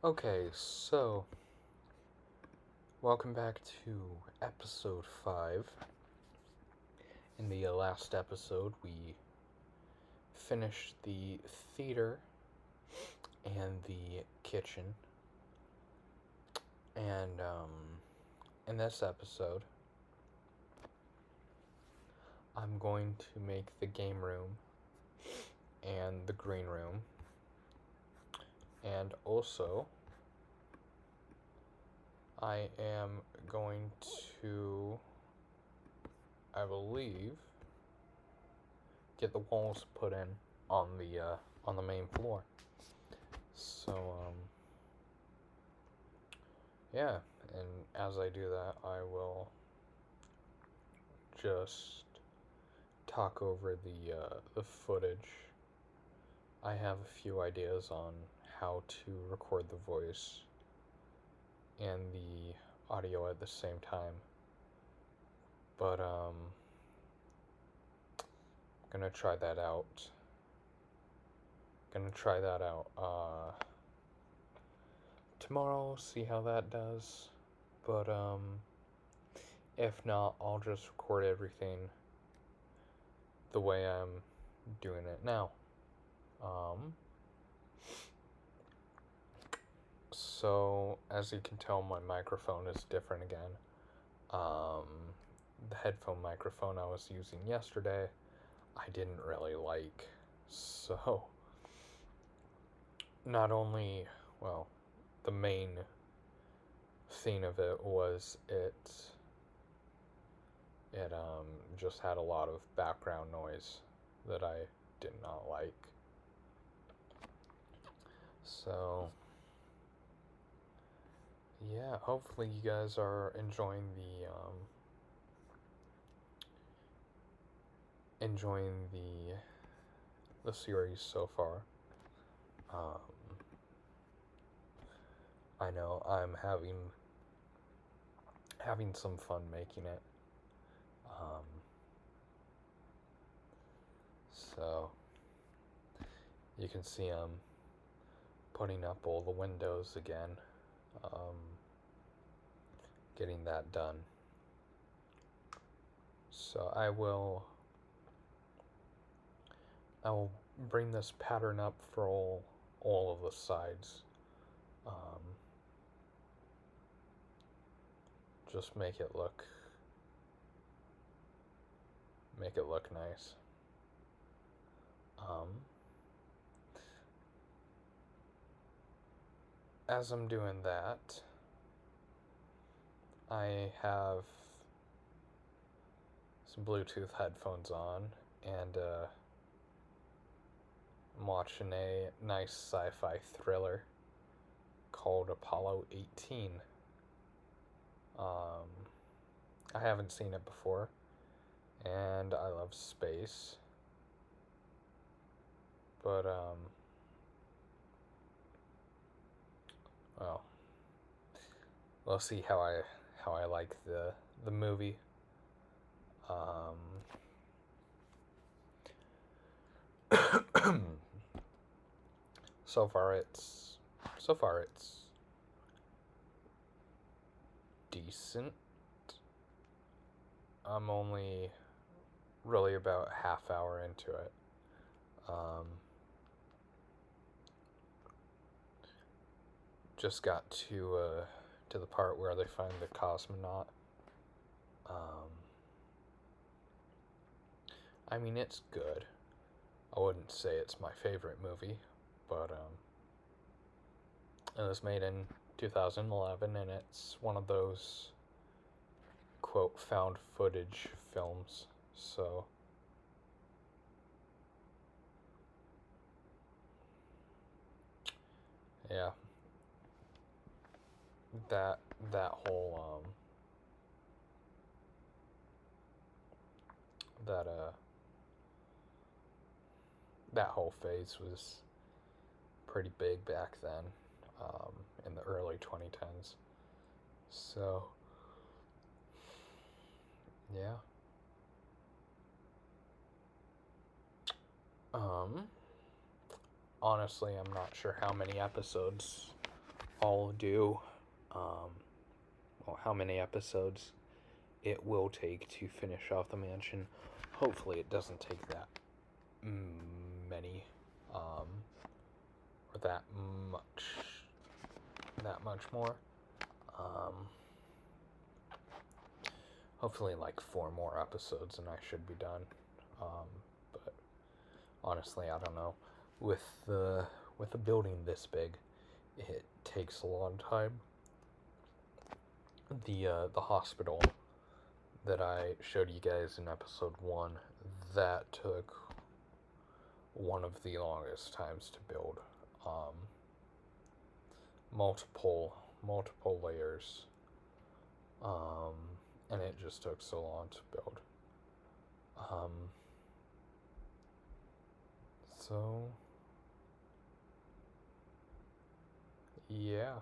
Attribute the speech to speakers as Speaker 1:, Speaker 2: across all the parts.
Speaker 1: Okay, so welcome back to episode 5. In the last episode, we finished the theater and the kitchen. And in this episode, I'm going to make the game room and the green room. And also, I am going to, I believe, get the walls put in on the main floor. So yeah, and as I do that, I will just talk over the footage. I have a few ideas on how to record the voice and the audio at the same time, but gonna try that out. Tomorrow. See how that does. But if not, I'll just record everything the way I'm doing it now. So as you can tell, my microphone is different again. The headphone microphone I was using yesterday, I didn't really like. So not only, well, the main thing of it was it just had a lot of background noise that I did not like. So yeah, hopefully you guys are enjoying the series so far. I know I'm having some fun making it. So you can see I'm putting up all the windows again, getting that done. So I will bring this pattern up for all of the sides. Just make it look nice. As I'm doing that, I have some Bluetooth headphones on, and I'm watching a nice sci-fi thriller called Apollo 18. I haven't seen it before, and I love space, but well, we'll see how I like the movie. So far it's decent. I'm only really about half hour into it. Just got to the part where they find the cosmonaut. I mean, it's good. I wouldn't say it's my favorite movie, but it was made in 2011, and it's one of those quote found footage films. So yeah, that whole that whole phase was pretty big back then, in the early 2010s. So yeah. Honestly, I'm not sure how many episodes I'll do, um, well, how many episodes it will take to finish off the mansion. Hopefully, it doesn't take that many, or that much more. Hopefully, like 4 more episodes, and I should be done. But honestly, I don't know. With a building this big, it takes a long time. The hospital that I showed you guys in episode 1, that took one of the longest times to build. Multiple layers. And it just took so long to build. So yeah.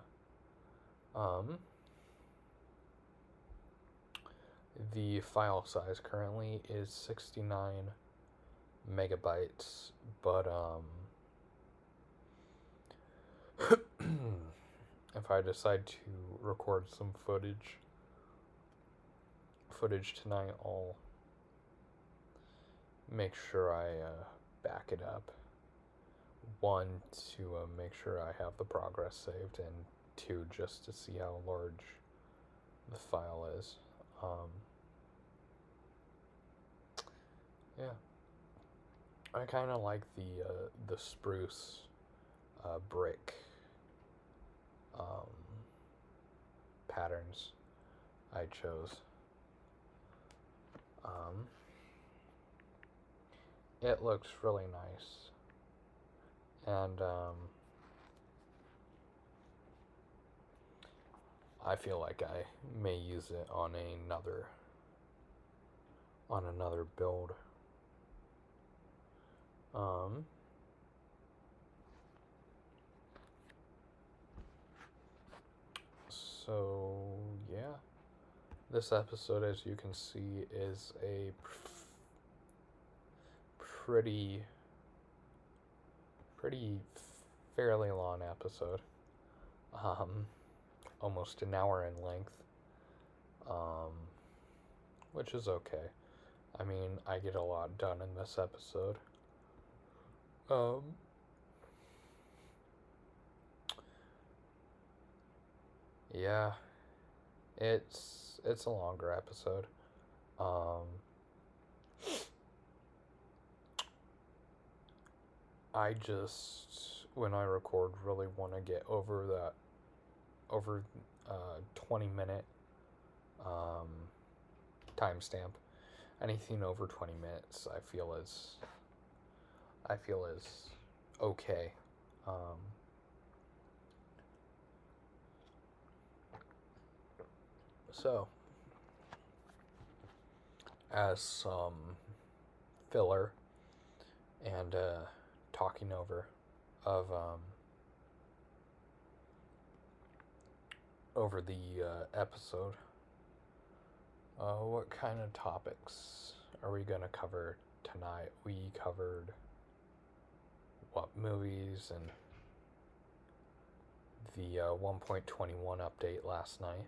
Speaker 1: The file size currently is 69 megabytes, but if I decide to record some footage tonight, I'll make sure I back it up. 1, to make sure I have the progress saved, and 2, just to see how large the file is. Yeah, I kind of like the spruce brick patterns I chose. It looks really nice, and I feel like I may use it on another build. So yeah, this episode, as you can see, is a pretty fairly long episode. Almost an hour in length. Which is okay. I mean, I get a lot done in this episode. Yeah, it's a longer episode. I just, when I record, really want to get over 20-minute timestamp. Anything over 20 minutes, I feel is okay. So, as some filler and talking over of over the episode, what kind of topics are we going to cover tonight? We covered what movies and the 1.21 update last night.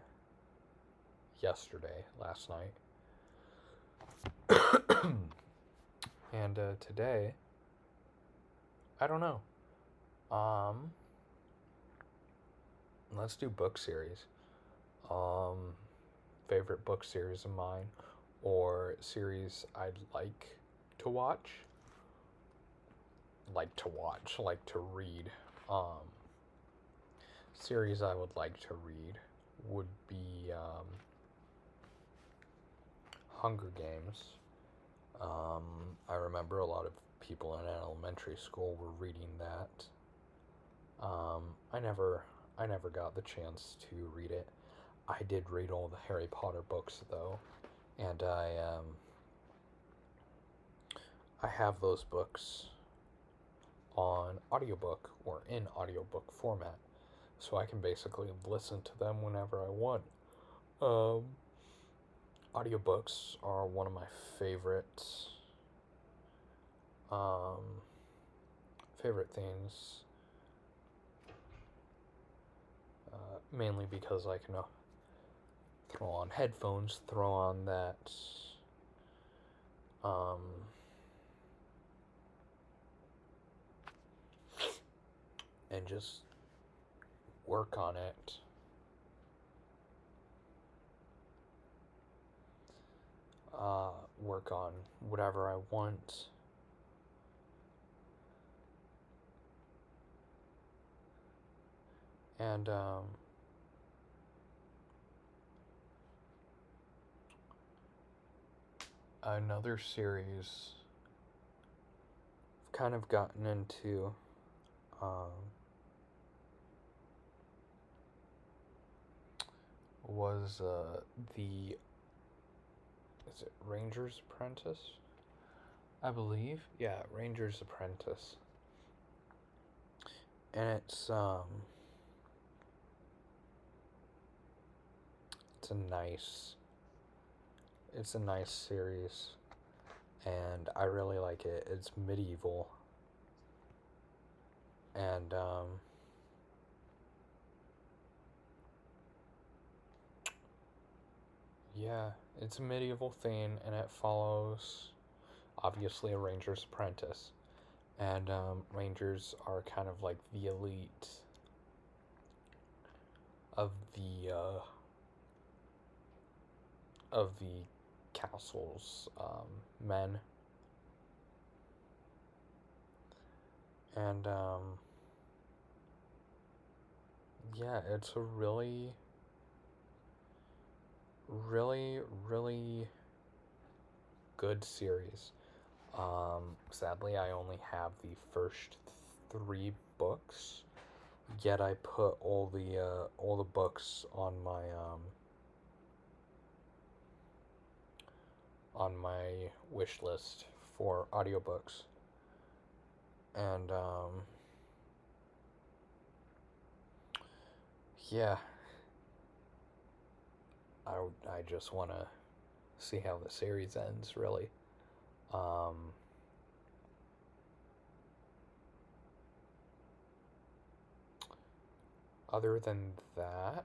Speaker 1: Last night. And today, I don't know. Let's do book series. Favorite book series of mine, or series I'd like to read. Series I would like to read would be Hunger Games. I remember a lot of people in elementary school were reading that. I never got the chance to read it. I did read all the Harry Potter books though, and I have those books on audiobook or in audiobook format, so I can basically listen to them whenever I want. Audiobooks are one of my favorite things mainly because I can throw on headphones, throw on that um, and just work on it. Work on whatever I want. And another series I've kind of gotten into was the is it Ranger's Apprentice? I believe. Yeah, Ranger's Apprentice. And it's a nice series, and I really like it. It's medieval, and yeah, it's a medieval theme, and it follows obviously a Ranger's Apprentice, and Rangers are kind of like the elite of the castle's men, and yeah, it's a really, really, really good series. Sadly, I only have the first 3 books. Yet I put all the books on my wish list for audiobooks, and yeah, I just want to see how the series ends, really. Um, Other than that,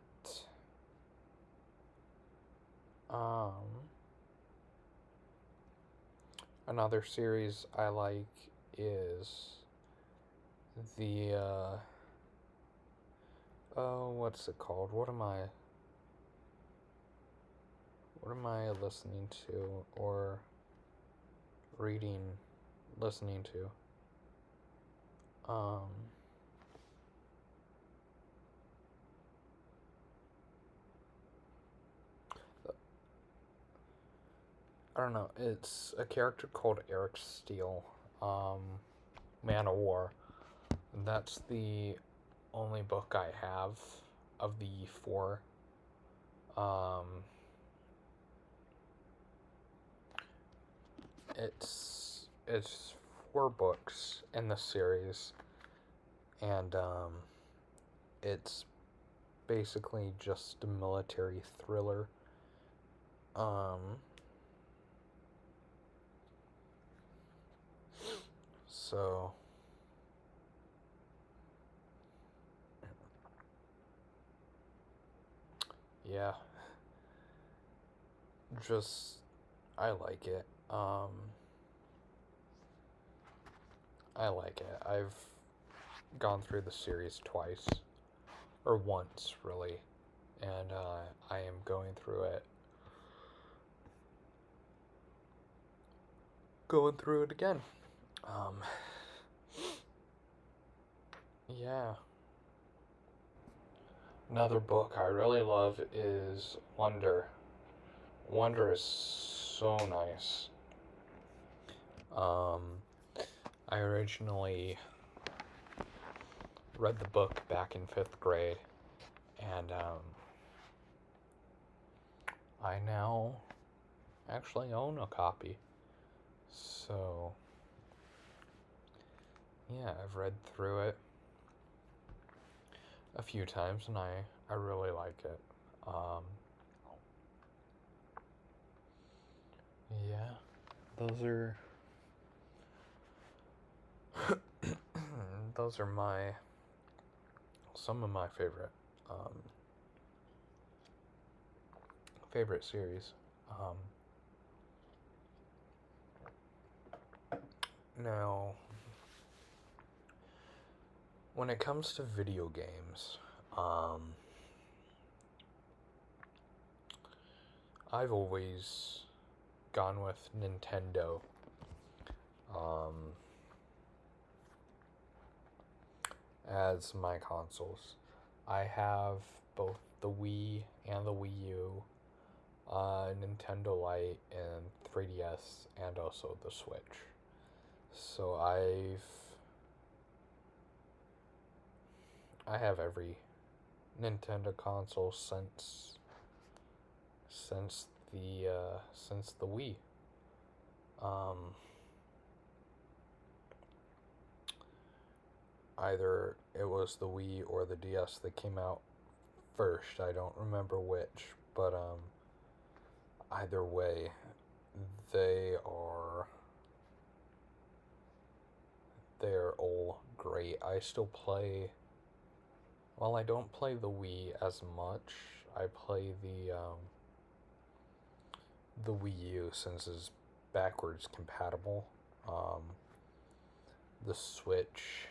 Speaker 1: another series I like is the oh, what's it called? What am I listening to or reading, listening to? I don't know. It's a character called Eric Steele, Man of War. And that's the only book I have of the 4. It's 4 books in the series, and it's basically just a military thriller. So yeah, just I like it. I like it. I've gone through the series twice, or once really, and I am going through it. Going through it again. Yeah. Another book I really love is Wonder. Wonder is so nice. I originally read the book back in 5th grade, and I now actually own a copy. So, yeah, I've read through it a few times, and I really like it. Yeah, those are those are some of my favorite favorite series. Now, when it comes to video games, I've always gone with Nintendo. As my consoles. I have both the Wii and the Wii U, Nintendo Lite, and 3DS, and also the Switch. So I have every Nintendo console since the Wii. Either it was the Wii or the DS that came out first. I don't remember which, but either way, they are they're all great. I still play. Well, I don't play the Wii as much. I play the Wii U since it's backwards compatible. The Switch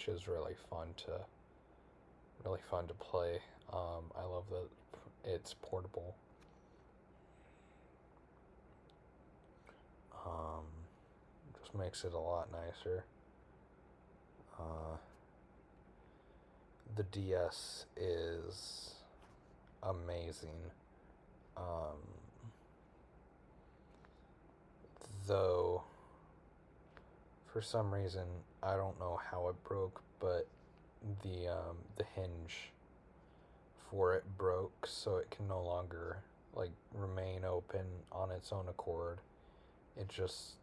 Speaker 1: is really fun to play. I love that it's portable. Just makes it a lot nicer. The DS is amazing. Though, for some reason, I don't know how it broke, but the hinge for it broke, so it can no longer like remain open on its own accord. It just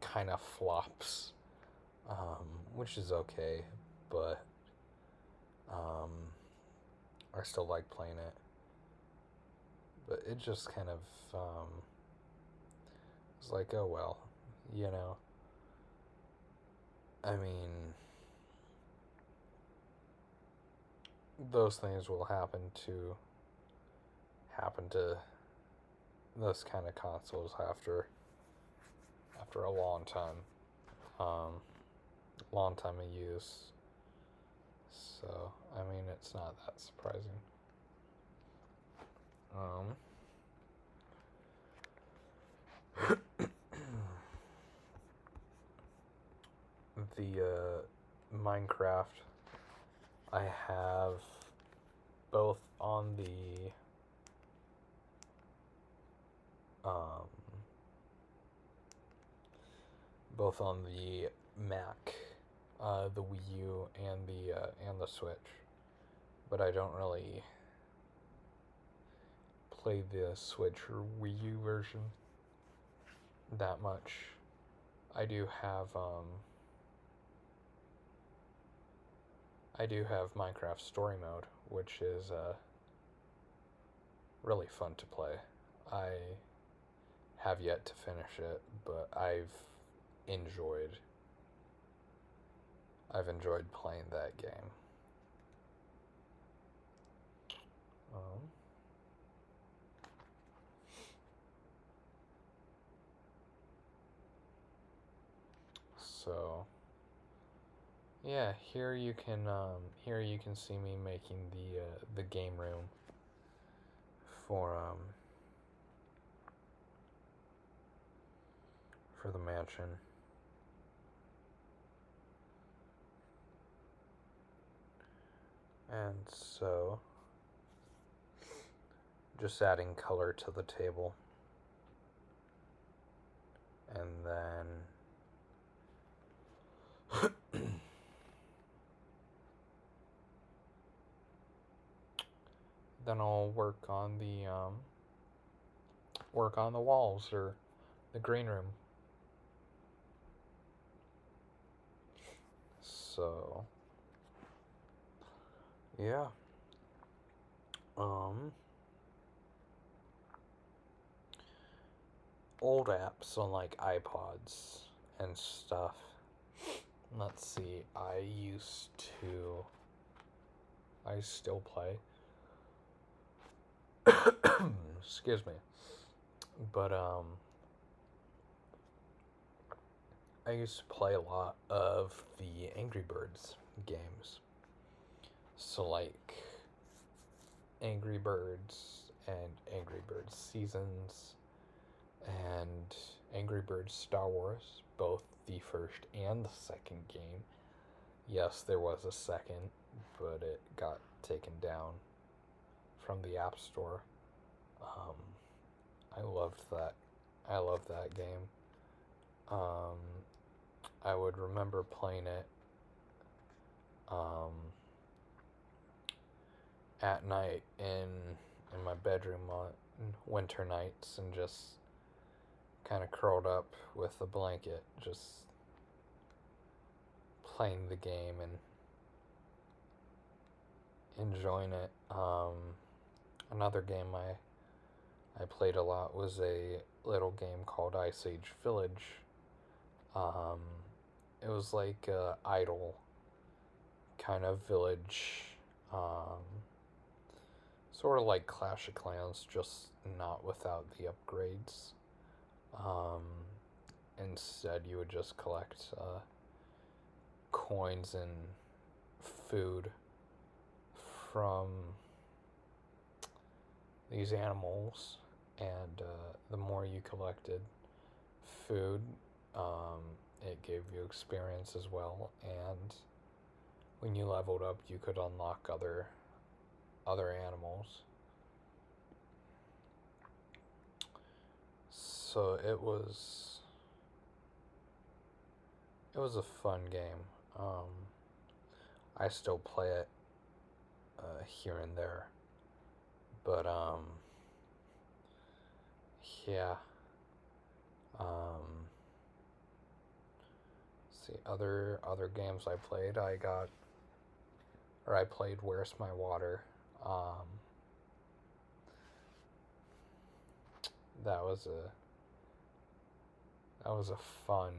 Speaker 1: kind of flops, which is okay, but I still like playing it. But it just kind of it's like, oh well, you know. I mean, those things will happen to those kind of consoles after a long time of use. So I mean, it's not that surprising. The Minecraft, I have both on the Mac, the Wii U, and the Switch, but I don't really play the Switch or Wii U version that much. I do have Minecraft Story Mode, which is really fun to play. I have yet to finish it, but enjoyed I've enjoyed playing that game. So yeah, here you can see me making the game room for the mansion. And so just adding color to the table. And then I'll work on the walls or the green room. So yeah. Old apps on like iPods and stuff. Let's see, I still play Excuse me. But I used to play a lot of the Angry Birds games. So like Angry Birds and Angry Birds Seasons and Angry Birds Star Wars, both the first and the second game. Yes, there was a second, but it got taken down from the App Store. Um, I loved that. I loved that game. I would remember playing it um, at night in my bedroom on winter nights and just kind of curled up with a blanket, just playing the game and enjoying it. Another game I played a lot was a little game called Ice Age Village. Um, it was like a idle kind of village, sort of like Clash of Clans, just not without the upgrades. Um, Instead, you would just collect coins and food from these animals, and the more you collected food, it gave you experience as well, and when you leveled up, you could unlock other animals. So it was a fun game. I still play it here and there, but yeah. See, other games I played. I played Where's My Water. That was a fun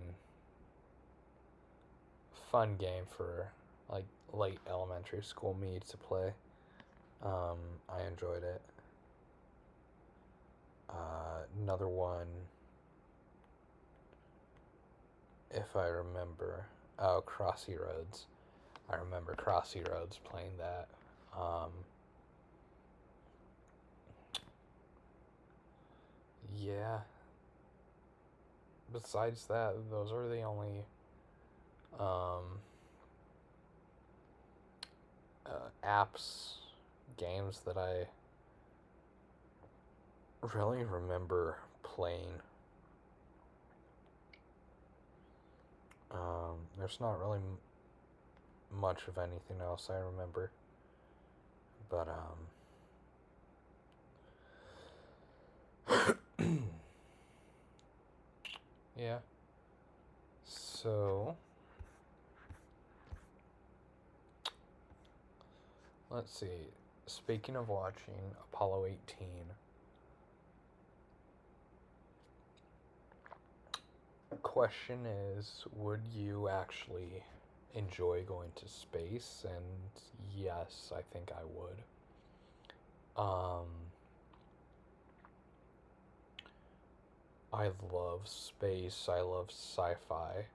Speaker 1: game for like late elementary school me to play. I enjoyed it. Another one, if I remember, Crossy Roads. I remember Crossy Roads, playing that. Yeah. Besides that, those are the only apps, games that I really remember playing. There's not really much of anything else I remember, but yeah. So let's see. Speaking of watching Apollo 18, the question is, would you actually enjoy going to space? And yes, I think I would. I love space. I love sci-fi.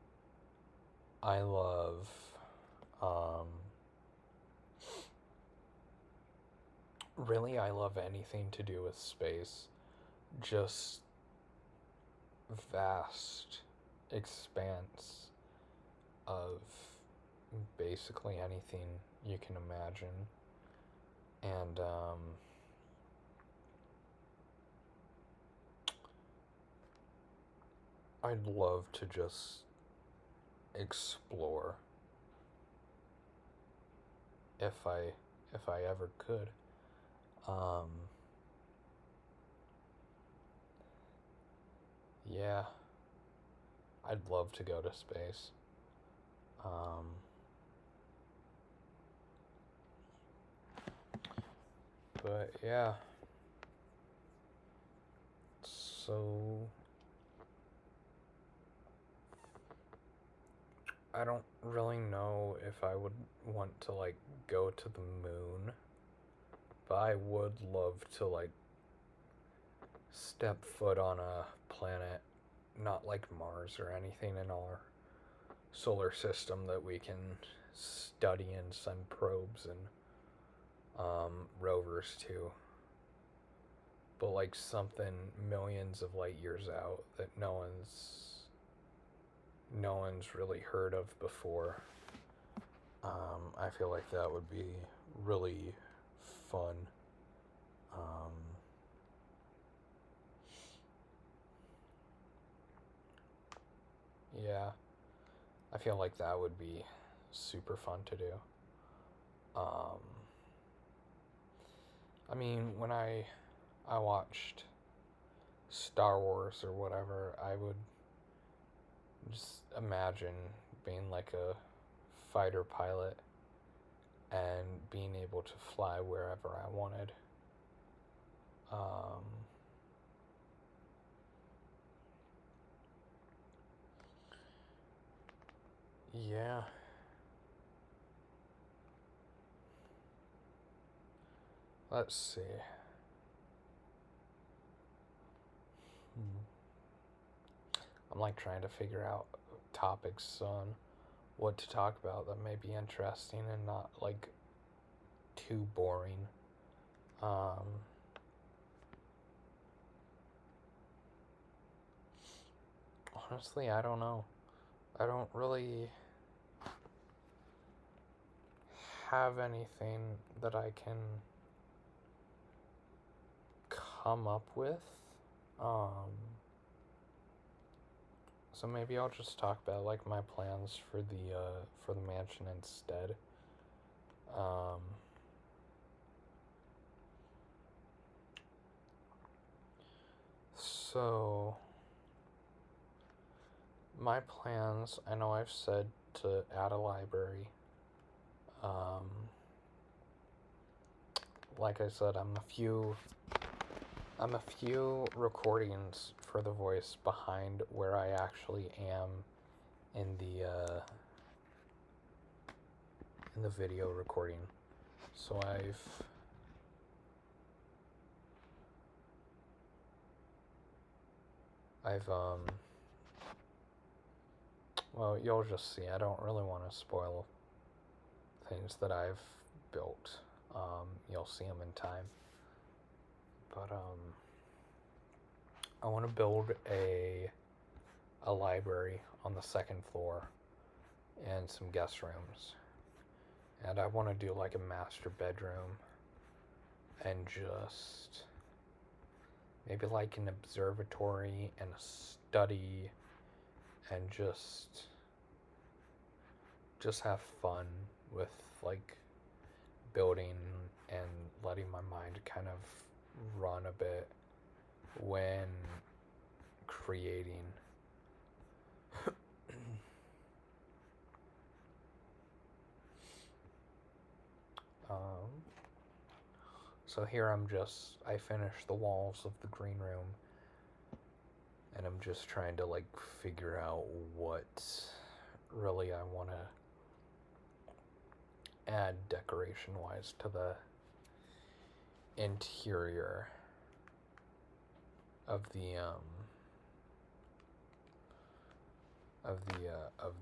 Speaker 1: I love really, I love anything to do with space. Just vast expanse of basically anything you can imagine. And I'd love to just explore if I ever could. Yeah, I'd love to go to space. But yeah, so I don't really know if I would want to like go to the moon, but I would love to like step foot on a planet not like Mars or anything in our solar system that we can study and send probes and rovers to, but like something millions of light years out that no one's really heard of before. I feel like that would be really fun. Yeah, I feel like that would be super fun to do. Um, I mean, when I watched Star Wars or whatever, I would just imagine being like a fighter pilot and being able to fly wherever I wanted. Um, yeah. Let's see. I'm like trying to figure out topics on what to talk about that may be interesting and not like too boring. Honestly, I don't know. I don't really have anything that I can come up with. So maybe I'll just talk about like my plans for the mansion instead. Um, so my plans, I know I've said to add a library. Um, like I said, I'm a few recordings for the voice behind where I actually am in the video recording. So I've well, you'll just see. I don't really want to spoil things that I've built. You'll see them in time. But I want to build a library on the second floor and some guest rooms. And I want to do like a master bedroom and just maybe like an observatory and a study and just have fun with like building and letting my mind kind of run a bit when creating. So here I finished the walls of the green room and I'm just trying to like figure out what really I want to add decoration wise to the interior of the of the of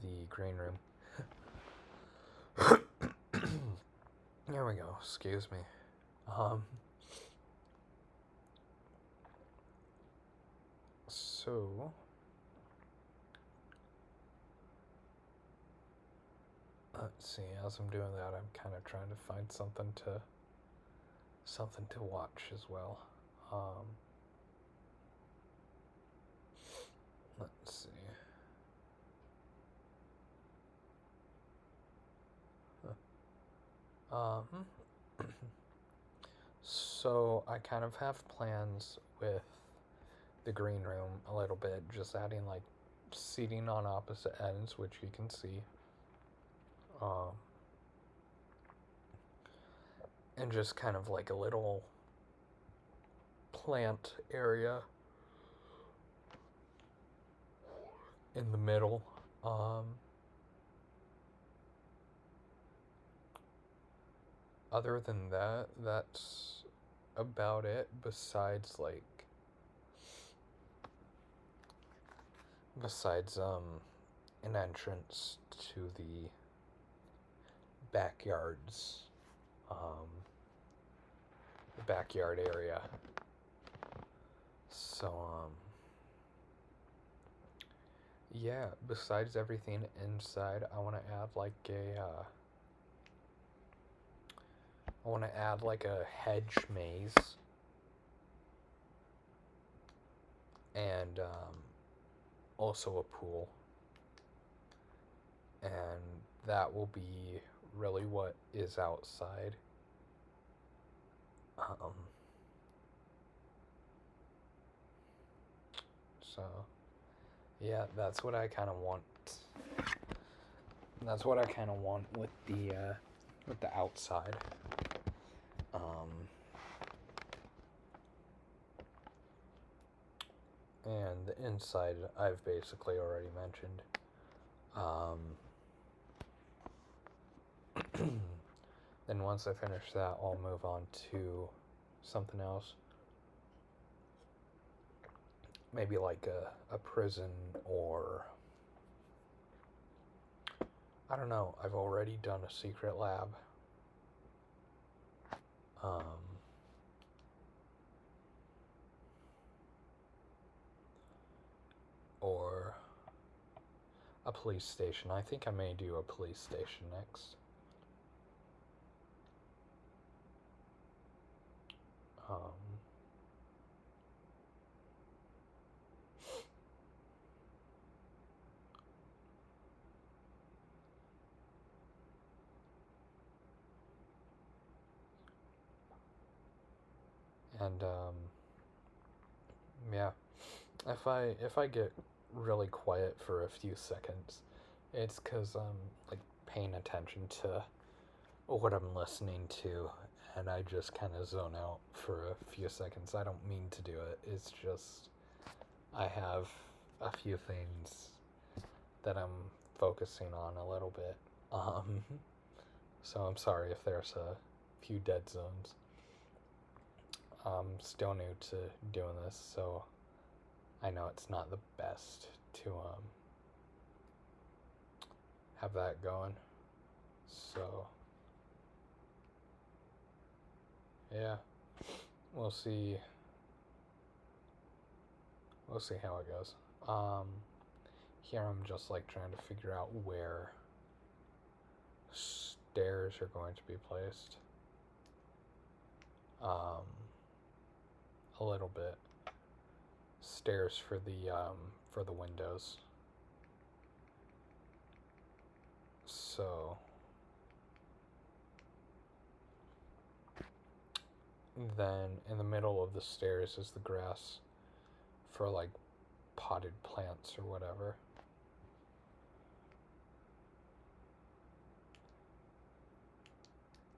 Speaker 1: the green room. There we go. Excuse me. So let's see. As I'm doing that, I'm kind of trying to find something to watch as well. Let's see. So I kind of have plans with the green room a little bit, just adding like seating on opposite ends, which you can see. And just kind of like a little plant area in the middle. other than that, that's about it. Besides an entrance to the backyards, um, the backyard area. So yeah. Besides everything inside, I want to add like a hedge maze and also a pool, and that will be really what is outside. Um, so yeah, that's what I kind of want. That's what I kind of want with the outside. Um, and the inside I've basically already mentioned. Then once I finish that, I'll move on to something else. Maybe like a prison, or I don't know. I've already done a secret lab. Um, or a police station. I think I may do a police station next. Um, and yeah, if I get really quiet for a few seconds, it's because I'm like paying attention to what I'm listening to, and I just kind of zone out for a few seconds. I don't mean to do it. It's just I have a few things that I'm focusing on a little bit. Um, so I'm sorry if there's a few dead zones. I'm still new to doing this, so I know it's not the best to have that going. So yeah, we'll see. We'll see how it goes. Here I'm just like trying to figure out where stairs are going to be placed. A little bit. Stairs for the windows. So then in the middle of the stairs is the grass for like potted plants or whatever.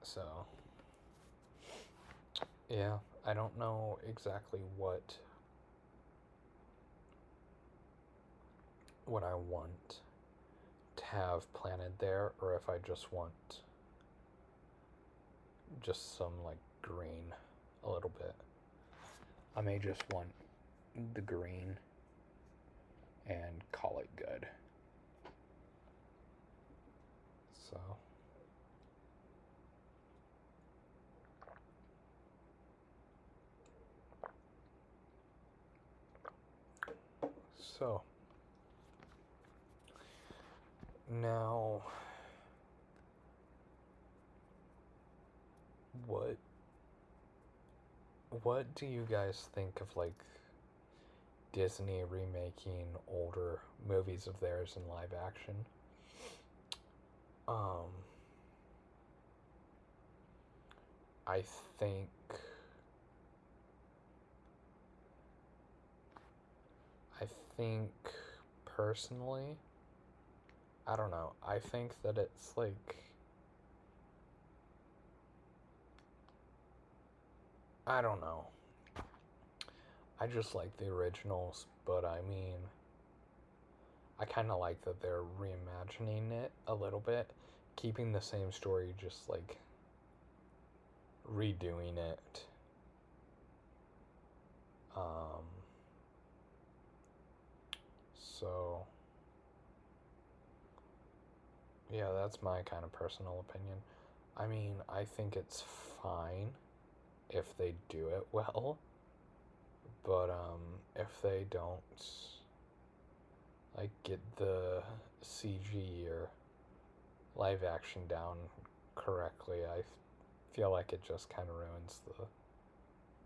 Speaker 1: So yeah, I don't know exactly what I want to have planted there, or if I just want just some like green a little bit. I may just want the green and call it good. So so now what do you guys think of like Disney remaking older movies of theirs in live action? Um I think I think personally, I don't know. I think that it's like I don't know. I just like the originals, but I mean, I kind of like that they're reimagining it a little bit, keeping the same story, just like redoing it. So yeah, that's my kind of personal opinion. I mean, I think it's fine if they do it well, but if they don't like get the CG or live action down correctly, I feel like it just kind of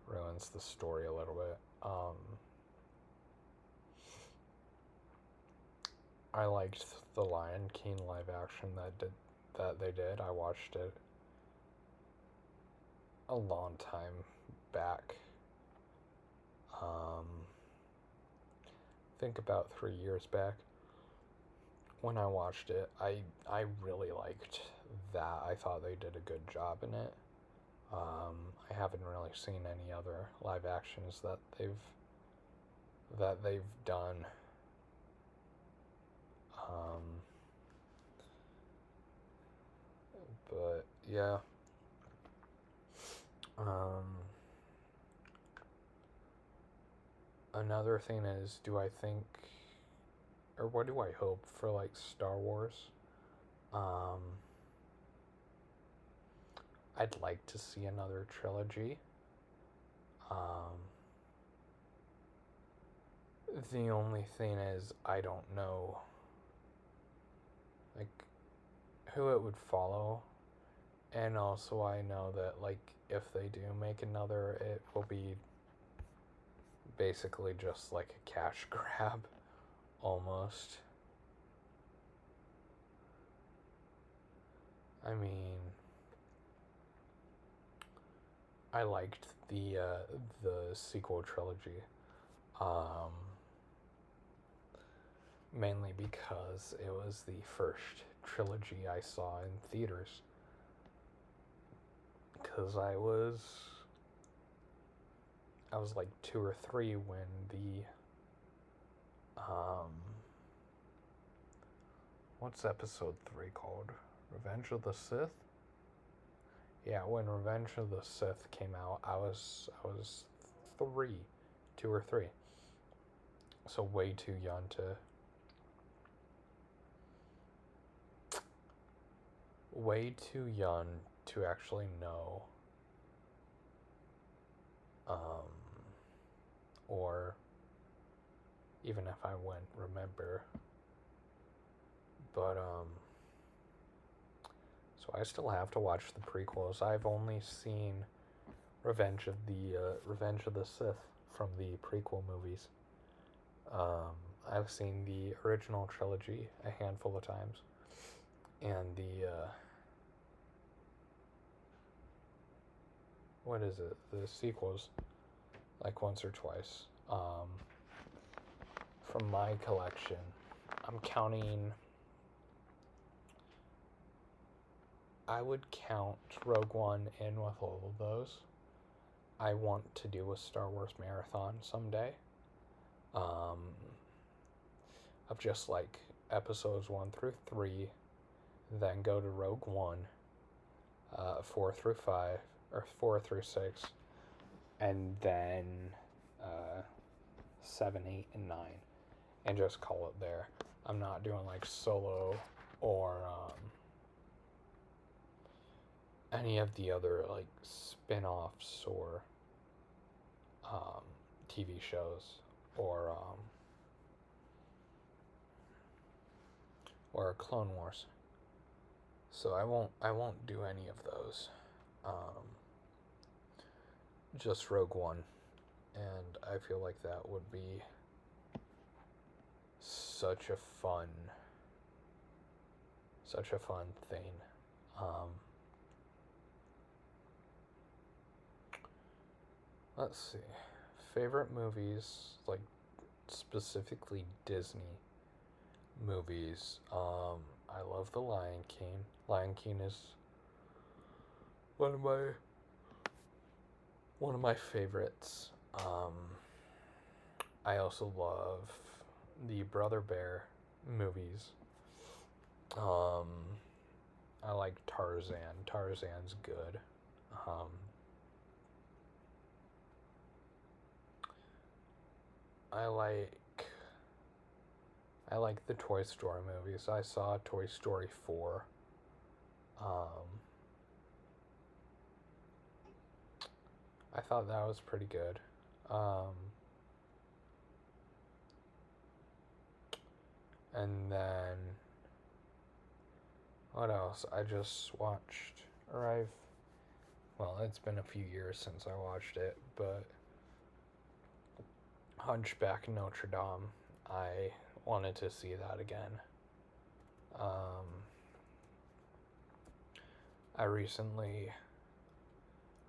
Speaker 1: ruins the story a little bit. I liked the Lion King live action that they did. I watched it a long time back. Think about 3 years back when I watched it. I really liked that. I thought they did a good job in it. I haven't really seen any other live actions that they've done. But yeah. Another thing is, do I think, or what do I hope for like Star Wars? I'd like to see another trilogy. The only thing is, I don't know, like, who it would follow, and also I know that, like, if they do make another, it will be basically just like a cash grab, almost. I mean, I liked the sequel trilogy, mainly because it was the first trilogy I saw in theaters. Because I was like 2 or 3 when what's episode 3 called? Revenge of the Sith? Yeah, when Revenge of the Sith came out, I was 3, 2 or 3. So way too young to actually know, or even if I wouldn't remember. But so I still have to watch the prequels. I've only seen Revenge of the Sith from the prequel movies. I've seen the original trilogy a handful of times, and the what is it? The sequels, like once or twice. From my collection, I'm counting. I would count Rogue One in with all of those. I want to do a Star Wars marathon someday. Of just like episodes 1 through 3, then go to Rogue One, 4 through 5, or 4 through 6, and then 7, 8, and 9, and just call it there. I'm not doing like Solo or any of the other like spin-offs or TV shows or Clone Wars. So I won't do any of those. Just Rogue One, and I feel like that would be such a fun thing. Let's see. Favorite movies, like specifically Disney movies. I love The Lion King. Lion King is one of my favorites. I also love the Brother Bear movies. I like Tarzan. Tarzan's good. I like the Toy Story movies. I saw Toy Story 4. I thought that was pretty good. And then what else? I just watched, well, it's been a few years since I watched it, but Hunchback Notre Dame. I wanted to see that again. I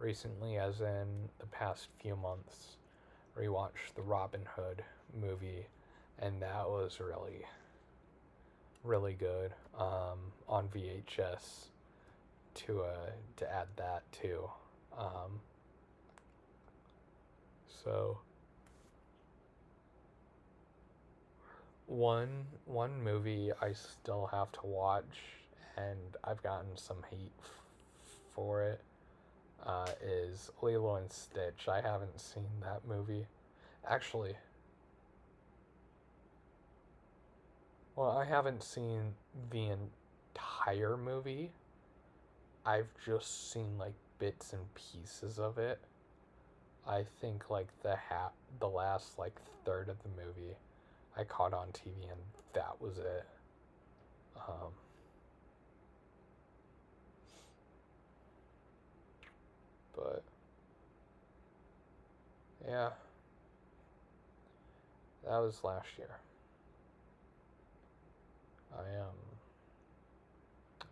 Speaker 1: recently, as in the past few months, rewatched the Robin Hood movie, and that was really, really good. On VHS to add that too. So one movie I still have to watch, and I've gotten some hate for it, is Lilo and Stitch. I haven't seen that movie. Actually, well, I haven't seen the entire movie. I've just seen like bits and pieces of it. I think like the last like third of the movie I caught on TV, and that was it. Um, but yeah, that was last year. I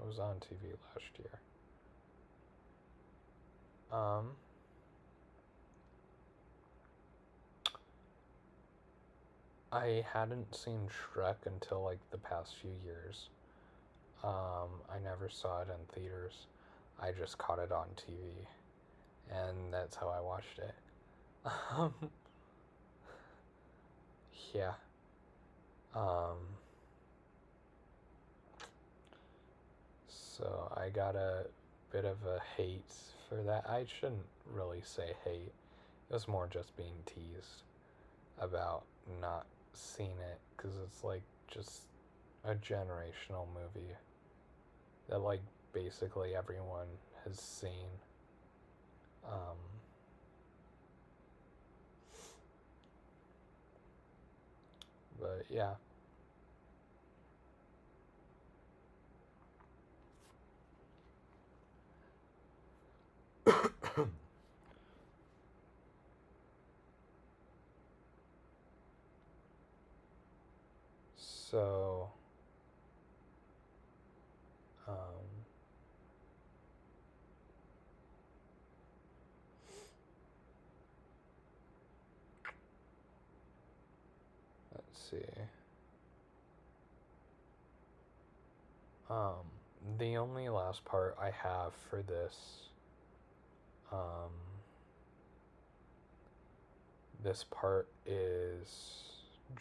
Speaker 1: was on TV last year. Um, I hadn't seen Shrek until like the past few years. I never saw it in theaters. I just caught it on TV, and that's how I watched it. Um, yeah. Um, so I got a bit of a hate for that. I shouldn't really say hate. It was more just being teased about not seeing it, because it's like just a generational movie that like basically everyone has seen. Um, but yeah. So, um, let's see. Um, the only last part I have for um, this part is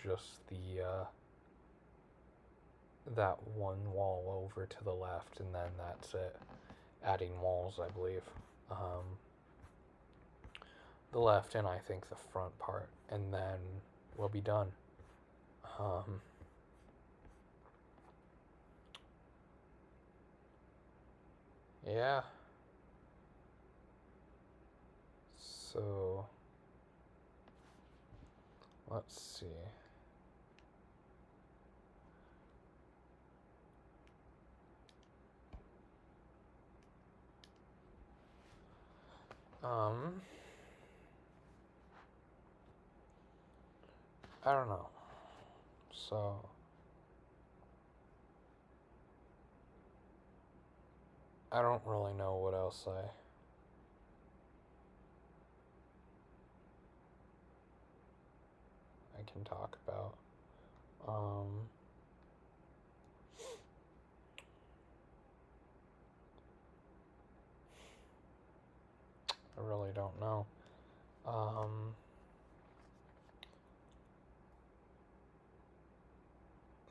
Speaker 1: just that one wall over to the left, and then that's it. Adding walls, I believe. The left and I think the front part, and then we'll be done. Um, yeah. So, let's see. Um, I don't know. So, I don't really know what else I can talk about. I really don't know.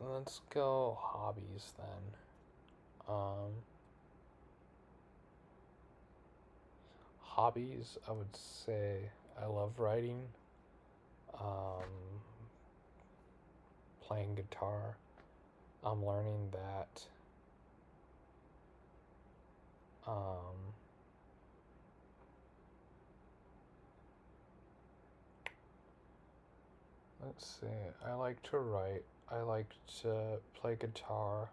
Speaker 1: Let's go hobbies then. Hobbies, I would say I love writing. playing guitar. I'm learning that let's see. I like to write. I like to play guitar.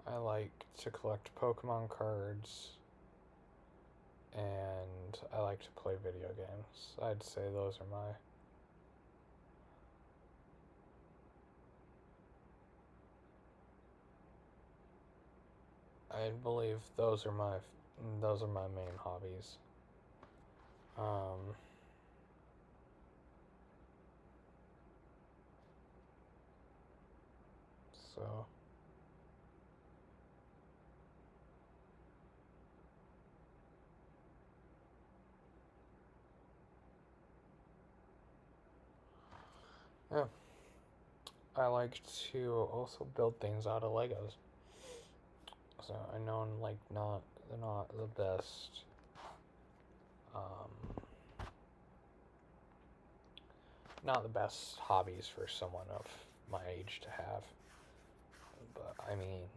Speaker 1: I like to collect Pokemon cards. And I like to play video games. I'd say those are my. I believe those are my main hobbies. So yeah, I like to also build things out of Legos. So I know I'm like they're not the best. Not the best hobbies for someone of my age to have. But I mean,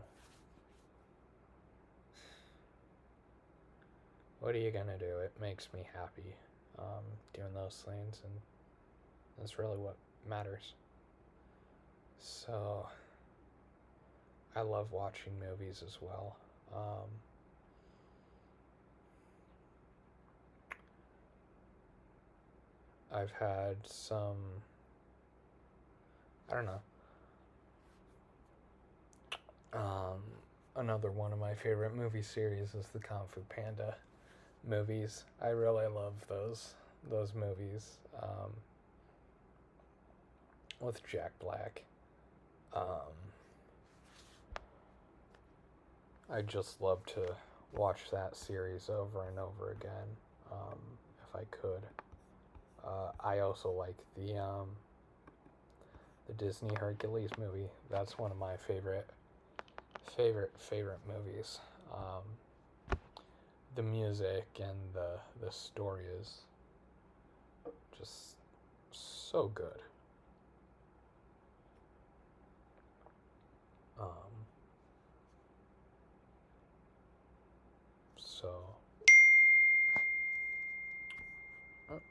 Speaker 1: what are you gonna do? It makes me happy doing those things, and that's really what matters. So, I love watching movies as well. I've had some, I don't know. Another one of my favorite movie series is the Kung Fu Panda movies. I really love those movies with Jack Black. I just love to watch that series over and over again if I could. I also like the Disney Hercules movie. That's one of my favorite movies. The music and the story is just so good. So, oops.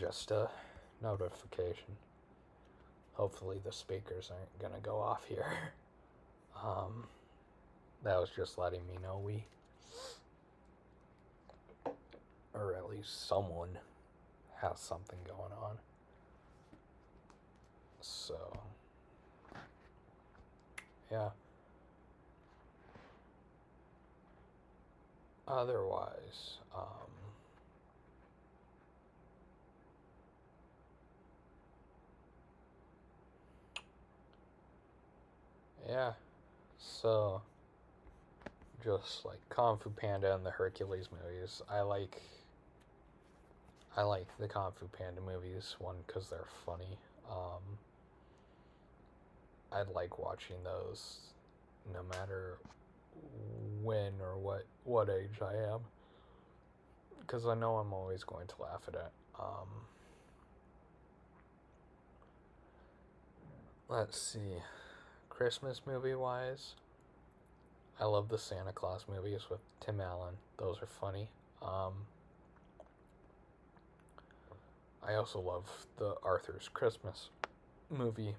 Speaker 1: Just a notification. Hopefully the speakers aren't gonna go off here. That was just letting me know or at least someone has something going on. So, yeah. Otherwise, yeah. So, just like Kung Fu Panda and the Hercules movies, I like the Kung Fu Panda movies. One, because they're funny. I like watching those, no matter when or what age I am, because I know I'm always going to laugh at it. Let's see, Christmas movie wise, I love the Santa Claus movies with Tim Allen. Those are funny. I also love the Arthur's Christmas movie.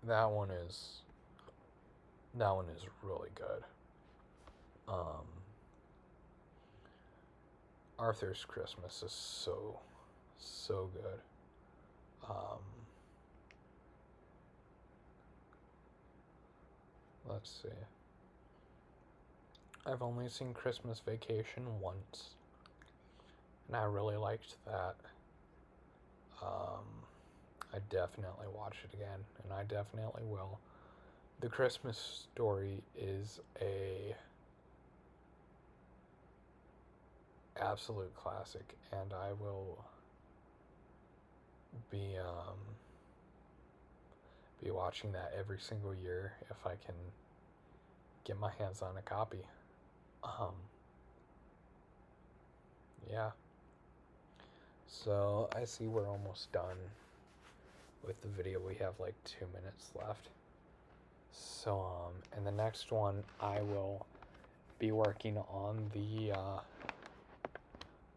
Speaker 1: That one is really good. Arthur's Christmas is so good. Let's see. I've only seen Christmas Vacation once, and I really liked that. I definitely watch it again, and I definitely will. The Christmas Story is a absolute classic, and I will be watching that every single year if I can get my hands on a copy. Um, yeah. So I see we're almost done with the video. We have like 2 minutes left. So in the next one, I will be working on the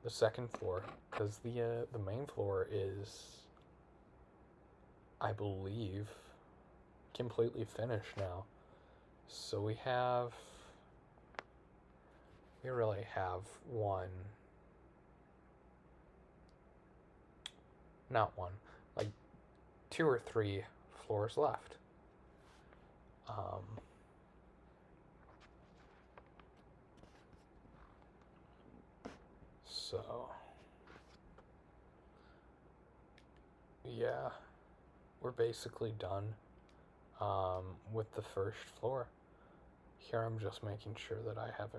Speaker 1: second floor, because the main floor is, I believe, completely finished now. So we really have like 2 or 3 floors left. So yeah, we're basically done with the first floor. Here I'm just making sure that I have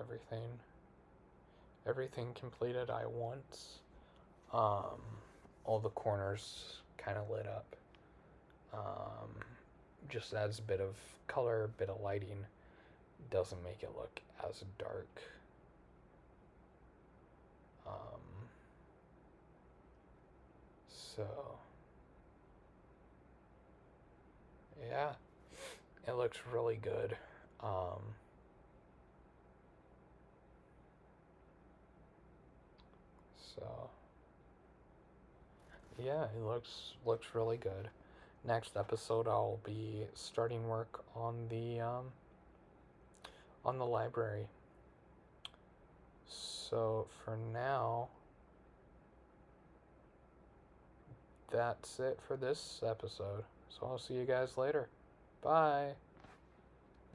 Speaker 1: everything completed I want. All the corners kind of lit up. Just adds a bit of color, a bit of lighting. Doesn't make it look as dark. So yeah, it looks really good. So yeah, it looks really good. Next episode, I'll be starting work on the library. So for now, that's it for this episode. So I'll see you guys later. Bye.